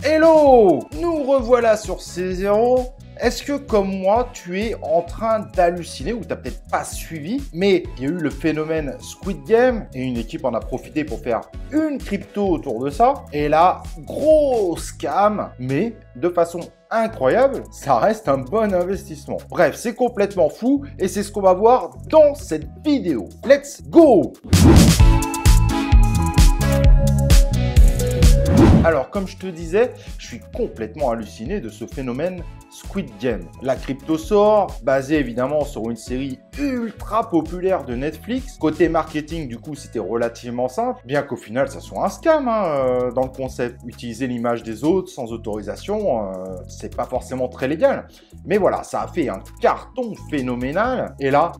Hello! Nous revoilà sur C0. Est-ce que comme moi, tu es en train d'halluciner ou tu n'as peut-être pas suivi, mais il y a eu le phénomène Squid Game et une équipe en a profité pour faire une crypto autour de ça. Et là, gros scam, mais de façon incroyable, ça reste un bon investissement. Bref, c'est complètement fou et c'est ce qu'on va voir dans cette vidéo. Let's go! Alors, comme je te disais, je suis complètement halluciné de ce phénomène Squid Game. La crypto sort, basée évidemment sur une série ultra populaire de Netflix. Côté marketing, du coup, c'était relativement simple, bien qu'au final, ça soit un scam dans le concept. Utiliser l'image des autres sans autorisation, c'est pas forcément très légal. Mais voilà, ça a fait un carton phénoménal. Et là,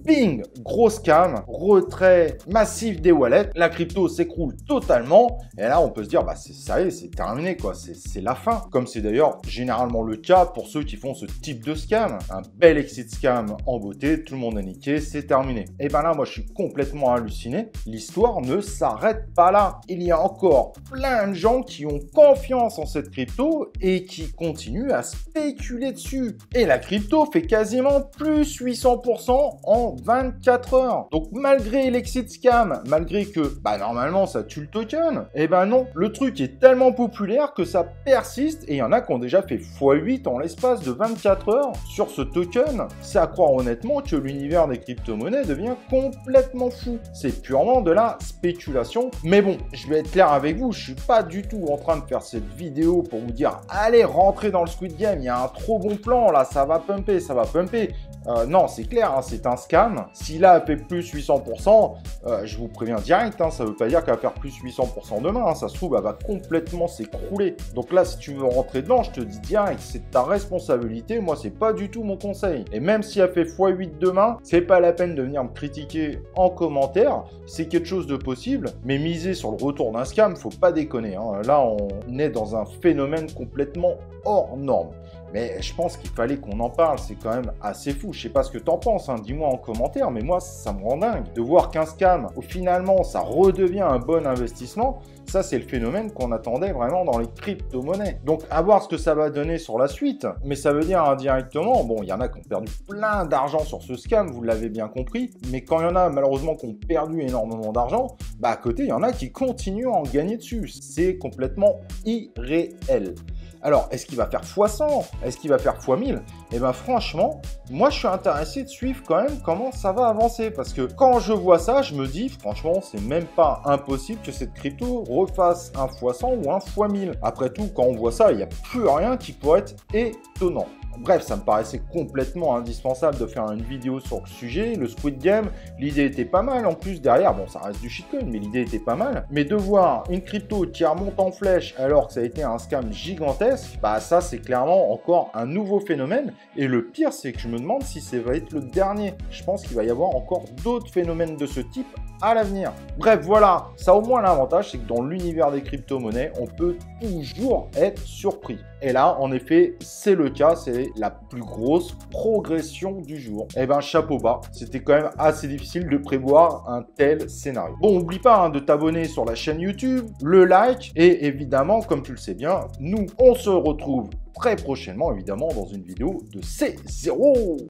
bing, gros scam, retrait massif des wallets, la crypto s'écroule totalement, et là on peut se dire, bah ça y est, c'est terminé quoi, c'est la fin. Comme c'est d'ailleurs généralement le cas pour ceux qui font ce type de scam. Un bel exit scam en beauté, tout le monde est niqué, c'est terminé. Et ben là, moi je suis complètement halluciné, l'histoire ne s'arrête pas là. Il y a encore plein de gens qui ont confiance en cette crypto et qui continuent à spéculer dessus. Et la crypto fait quasiment plus 800% en 24 heures. Donc malgré l'exit scam, malgré que bah normalement ça tue le token, et ben non, le truc est tellement populaire que ça persiste et il y en a qui ont déjà fait x8 en l'espace de 24 heures sur ce token. C'est à croire honnêtement que l'univers des crypto-monnaies devient complètement fou. C'est purement de la spéculation. Mais bon, je vais être clair avec vous, je suis pas du tout en train de faire cette vidéo pour vous dire allez rentrez dans le Squid Game, il y a un trop bon plan là, ça va pumper, ça va pumper. Non, c'est clair, hein, c'est un scam. S'il a fait plus 800%, je vous préviens direct, hein, ça ne veut pas dire qu'elle va faire plus 800% demain. Hein, ça se trouve, elle va complètement s'écrouler. Donc là, si tu veux rentrer dedans, je te dis direct, c'est ta responsabilité. Moi, c'est pas du tout mon conseil. Et même si elle fait x8 demain, c'est pas la peine de venir me critiquer en commentaire. C'est quelque chose de possible, mais miser sur le retour d'un scam, faut pas déconner. Hein. Là, on est dans un phénomène complètement hors norme. Mais je pense qu'il fallait qu'on en parle, c'est quand même assez fou. Je sais pas ce que t'en penses, hein. Dis-moi en commentaire, mais moi ça me rend dingue. De voir qu'un scam, finalement ça redevient un bon investissement, ça c'est le phénomène qu'on attendait vraiment dans les crypto-monnaies. Donc à voir ce que ça va donner sur la suite, mais ça veut dire indirectement, bon il y en a qui ont perdu plein d'argent sur ce scam, vous l'avez bien compris, mais quand il y en a malheureusement qui ont perdu énormément d'argent, bah à côté il y en a qui continuent à en gagner dessus. C'est complètement irréel. Alors, est-ce qu'il va faire x100? Est-ce qu'il va faire x1000? Eh bien, franchement, moi, je suis intéressé de suivre quand même comment ça va avancer. Parce que quand je vois ça, je me dis, franchement, c'est même pas impossible que cette crypto refasse un x100 ou un x1000. Après tout, quand on voit ça, il n'y a plus rien qui pourrait être étonnant. Bref, ça me paraissait complètement indispensable de faire une vidéo sur le sujet. Le Squid Game, l'idée était pas mal. En plus, derrière, bon, ça reste du shitcoin, mais l'idée était pas mal. Mais de voir une crypto qui remonte en flèche alors que ça a été un scam gigantesque, bah ça, c'est clairement encore un nouveau phénomène. Et le pire, c'est que je me demande si ça va être le dernier. Je pense qu'il va y avoir encore d'autres phénomènes de ce type à l'avenir. Bref, voilà, ça a au moins l'avantage, c'est que dans l'univers des crypto-monnaies, on peut toujours être surpris. Et là, en effet, c'est le cas, c'est la plus grosse progression du jour. Eh ben, chapeau bas, c'était quand même assez difficile de prévoir un tel scénario. Bon, n'oublie pas de t'abonner sur la chaîne YouTube, le like, et évidemment, comme tu le sais bien, nous, on se retrouve très prochainement, évidemment, dans une vidéo de C0.